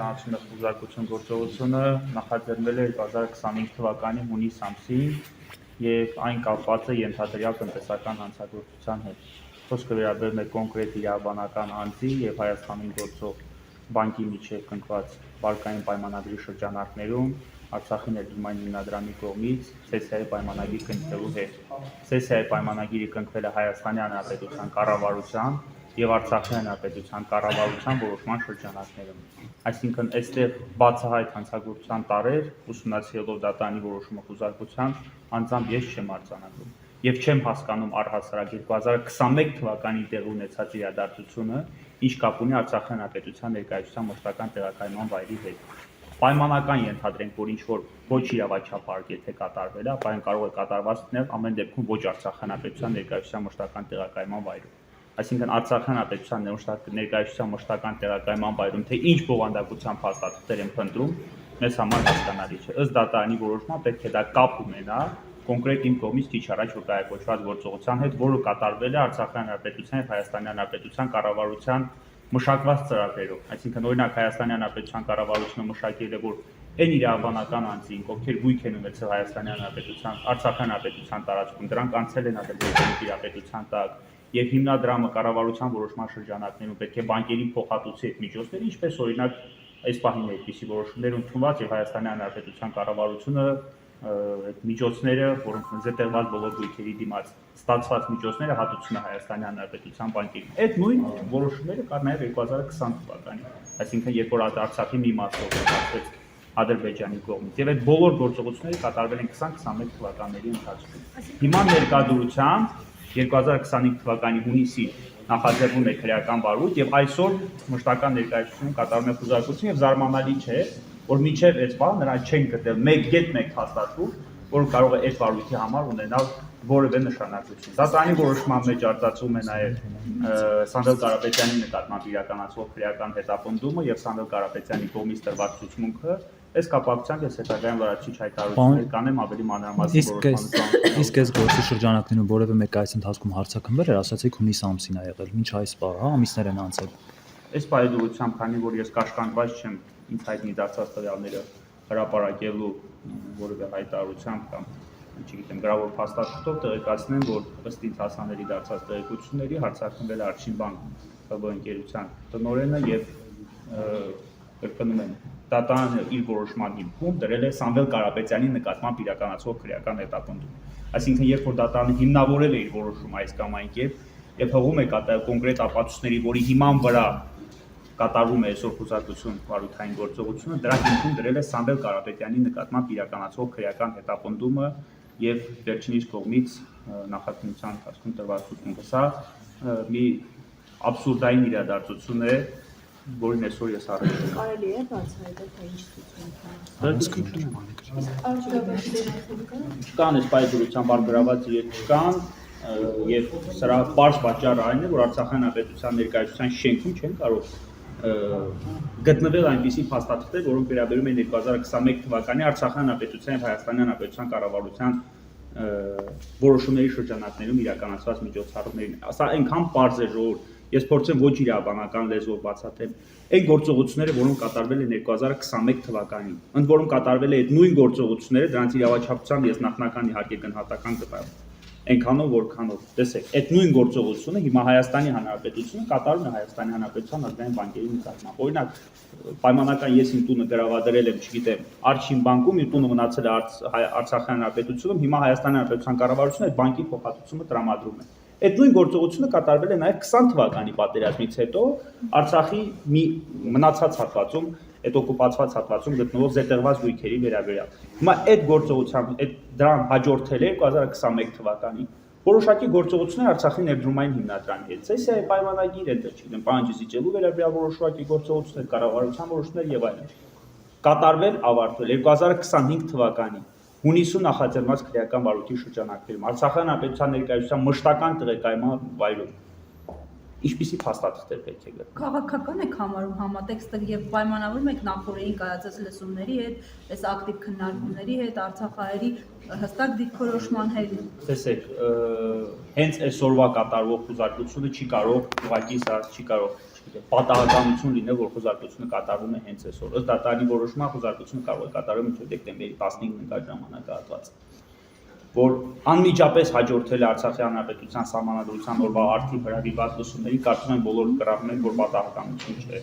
իրականացում է խուզարկություն գործողությունը նախաձեռնել է 2025 թվականի հունիս ամսին եւ այն կապված է ենթադրյալ տնտեսական հանցագործության հետ։ Խոսքը վերաբերում է կոնկրետ իրավաբանական անձի եւ Հայաստանում գործող բանկի միջև կնքված վարկային պայմանագրի շրջանակներում Արցախի ներդրումային հիմնադրամի կողմից սեսիայի պայմանագիր կնքվելու հետ։ Սեսիայի պայմանագիրը կնքվել է Հայաստանի Հանրապետության կառավարության եւ Արցախի Հանրապետության կառավարության որոշման շրջանակներում։ Այսինքն այստեղ բացահայտ հանցագործության տարեր ուսումնասիրելով դատարանի որոշումը խուզարկության անձամբ ես չեմ արձանագրում եւ չեմ հասկանում առհասարակ 2021 թվականի տեղի ունեցած իրադարձությունը ինչ կապ ունի Արցախի Հանրապետության ներկայացության մշտական տեղակայման վայրի հետ։ Պայմանական ենթադրենք, որ ինչ-որ ոչ իրավաչափարկ եթե կատարվել է, ապա այն կարող է կատարված լինել ամեն դեպքում ոչ Արցախի Հանրապետության ներկայացության մշտական տեղակայման վայրում։ Այսինքն Արցախի Հանրապետության ներկայացության մշտական տեղակայման վայրում թե ինչ բովանդակության փաստաթղթեր են փնտրում, մեզ համար հասկանալի չէ։ Ըստ դատարանի որոշման պետք է դա կապ ունենա կոնկրետ իմ կողմից քիչ առաջ վկայակոչված գործողության հետ, որը կատարվել է Արցախի Հանրապետության եւ Հայաստանի Հանրապետության կառավարության մշակված ծրագրերով, այսինքն օրինակ Հայաստանի Հանրապետության կառավարությունը մշակել է, որ այն իրավաբանական անձին, ովքեր գույք են ունեցել Հայաստանի Հանրապետության, Արցախի Հանրապետության տարածքում, դրանք անցել են Ադրբեջանի տիրապետության տակ, եւ հիմնադրամը կառավարության որոշման շրջանակներում պետք է բանկերի փոխհատուցի այդ միջոցները, ինչպես օրինակ այս պահին այդպիսի որոշումներ ընդունված եւ Հայաստանի Հանրապետության կառավարությունը այդ միջոցները, որոնք զետեղված բոլոր գույքերի դիմաց ստացված միջոցները հատուցում է Հայաստանի Հանրապետության բանկերին։ Այդ նույն որոշումները կար նաև 2020 թվականին, այսինքն երբ որ Արցախի մի մասը օգտվեց Ադրբեջանի կողմից, եւ այդ բոլոր գործողությունները կատարվել են 2021 թվականների ընթացքում։ Հիմա ներկայությամբ 2025 թվականի հունիսին նախաձեռնում է քրեական վարույթ եւ այսօր մշտական ներկայացում կատարում է խուզարկություն եւ զարմանալի չէ, որ մինչև այս բանը նրան չեն գտել մեկ հաստատում, որը կարող է այս վարույթի համար ունենալ որևէ նշանակություն։ Դատարանի որոշման մեջ արձակվում է նաև Սամվել Կարապետյանի նկատմամբ իրականացվող քրեական հետապնդումը եւ Սամվել Կարապետյանի կողմից տրված ցուցմունքը, այս կապակցությամբ ես հետագայում լրացուցիչ հայտարարություններ կանեմ ավելի մանրամասն որոշման։ Իսկ այս գործի շրջանակներում որևէ մեկ այս ընթացքում հարցաքննվել էր, ասացիք հունիս ամսին է եղել, մինչ այս պահը, ամիսներ են անցել։ Այս պայմանությամբ, քանի որ ես կաշկանդված չեմ ինձ հայտնի դարձած տվյալները հրապարակելու որևէ հայտարարությամբ կամ չգիտեմ գրավոր փաստաթղթով տեղեկացնեմ, որ ըստ ինձ հասանելի դարձած տեղեկությունների հարցաքննվել է Արշին բանկ ՀԲ ընկերության տնօրենը եւ կրկնում եմ դատարանը իր որոշման հիմքում դրել է Սամվել Կարապետյանի նկատմամբ իրականացվող քրեական հետապնդում։ Այսինքն երբ որ դատարանը հիմնավորել է իր որոշումը այս կամ այն կերպ եւ հողում է կատարել կոնկրետ ապացույցների, որի հիման վրա կատարվում է այսօր խուզարկություն վարույթային գործողությունը, դրա հիմքում դրել է Սամվել Կարապետյանի նկատմամբ իրականացվող քրեական հետապնդումը եւ վերջինիս կողմից նախաքննության ընթացքում տրված ցուցմունքը։ Սա մի աբսուրդային իրադարձություն է, որին այսօր ես առել եմ։ Կարելի է բացահայտել, թե ինչ ցուցմունք է։ Չկան այս պայծրությամբ արգրաված իրեր չկան եւ սրա պարզ պատճառը այն է, որ Արցախի Հանրապետության ներկայացության շենքում չեն կարող գտնվել այնպիսի փաստաթղթեր, որոնք վերաբերում են 2021 թվականի Արցախի Հանրապետության եւ Հայաստանի Հանրապետության կառավարության որոշումների շրջանակներում իրականացված միջոցառումներին։ Սա այնքան պարզ է ժողովուրդ, ես փորձեմ ոչ իրավաբանական լեզվով բացատրել այն գործողությունները, որոնք կատարվել են 2021 թվականին, ընդ որում կատարվել է այդ նույն գործողությունները, դրանց իրավաչափությամբ ես նախնական իհարկե գնահատական կտամ այնքանով որքանով տեսեք այդ նույն գործողությունը հիմա Հայաստանի Հանրապետությունը կատարում է Հայաստանի Հանրապետության ազգային բանկերի նկատմամբ։ Օրինակ պայմանական ես իմ տունը գրավադրել եմ, չգիտեմ, Արշին բանկում, իմ տունը մնացել է Արցախի Հանրապետությունում, հիմա Հայաստանի Հանրապետության կառավարությունը այդ բանկի փոխհատուցումը տրամադրում է։ Այդ նույն գործողությունը կատարվել է նաև 20 թվականի պատերազմից հետո Արցախի մի մնացած հատվածում, այդ օկուպացված հատվածում գտնվող զետեղված գույքերի վերաբերյալ։ Հիմա այդ գործողությամբ դրան հաջորդել է 2021 թվականին որոշակի գործողություններ Արցախի ներդրումային հիմնադրամի հետ։ Սեսիայի պայմանագիր է, չգիտեմ, պահանջի զիջելու վերաբերյալ որոշակի գործողություններ, կառավարության որոշումներ եւ այլն։ Կատարվել, ավարտվել 2025 թվականին հունիսում նախաձեռնված քրեական վարույթի շրջանակներում Արցախի Հանրապետության ներկայացության մշտական տեղեկայման վայրում ինչպիսի փաստաթղթեր պետք է գտնվեն։ Քաղաքական եք համարում համատեքստը եւ պայմանավորում եք նախորդին կայացած լսումների հետ, այս ակտիվ քննարկումների հետ, արցախահայերի հստակ դիրքորոշման հետ։ Տեսեք, հենց այսօրվա կատարվող խուզարկությունը չի կարող, ուղղակի սա չի կարող չգիտեմ, պատահականություն լինել, որ խոզարկությունը կատարվում է հենց այսօր։ Ըստ դատարանի որոշման խոզարկությունը կարող է կատարվել մինչև դեկտեմբերի 15-ն ընկած ժամանակահատվածը, որ անմիջապես հաջորդել է Արցախի հանրապետության սահմանադրության օրվա արդի հրավիրված լսումների, կարծում եմ բոլորը կրակում են, որ պատահականություն չէ։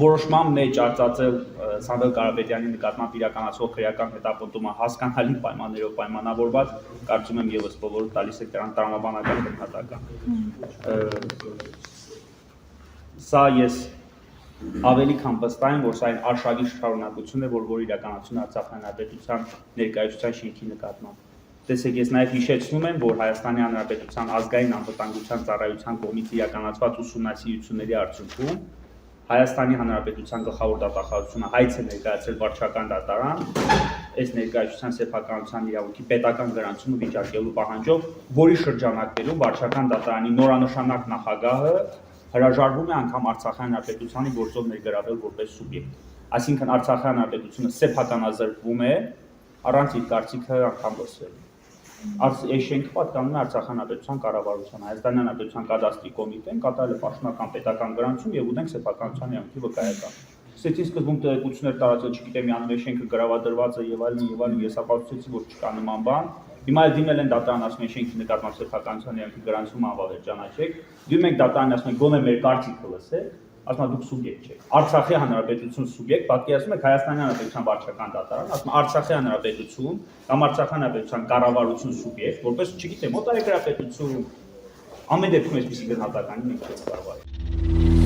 Որոշման մեջ արծածել Սամվել Կարապետյանի նկատմամբ իրականացվող քրեական հետապնդումը հասկանալի պայմաններով պայմանավորված, կարծում եմ եւս բոլորը տալիս է դրան տրամաբանական գնահատական։ Սա ես ավելի քան վստահ եմ, որ սա այն արշավի շարունակություն է, որ իրականացում է Արցախի հանրապետության ներկայացության շենքի նկատմամբ։ Տեսեք, ես նաև հիշեցնում եմ, որ Հայաստանի Հանրապետության ազգային անվտանգության ծառայության կողմից իրականացված ուսումնասիրությունների արդյունքում Հայաստանի Հանրապետության գլխավոր դատախազությունը հայց է ներկայացրել վարչական դատարան, այս ներկայացության սեփականության իրավունքի պետական գրանցումը վիճակելու պահանջով, որի շրջանակներում վարչական դատարանի նորանշանակ նախագահը հրաժարվում է անգամ Արցախի Հանրապետությանի գործով ներգրավել որպես սուբյեկտ։ Այսինքն Արցախի Հանրապետությունը սեփականազրկվում է առանց իր կարծիքը անգամ լսելու։ Այս շենքը պատկանում է Արցախի Հանրապետության կառավարության, Հայաստանի Հանրապետության կադաստրի կոմիտեն կատարել է պաշտոնական պետական գրանցում եւ ունենք սեփականության իրավունքի վկայական։ Սեցին սկզբում տեղեկություններ տարածել, չգիտեմ, յանում շենքը գրավադրված է եւ այլն, ես ապացուցեցի, որ չկա նման բան։ Հիմա էլ դիմել են դատարան, ասում են շենքի նկատմամբ սեփականության իրավունքի գրանցումը անվավեր ճանաչեք։ Դիմում ենք դատարան, ասում են գոնե մեր կարծիքը լսեք, ասում են դուք սուբյեկտ չեք։ Արցախի Հանրապետություն սուբյեկտ, պատկերացնում եք Հայաստանի Հանրապետության վարչական դատարան, ասում Արցախի Հանրապետություն կամ Արցախի Հանրապետության կառավարություն սուբյեկտ, որպես, չգիտեմ, օտարերկրապետություն, ամեն դեպքում այսպիսի գնահատականի մենք չենք կարող։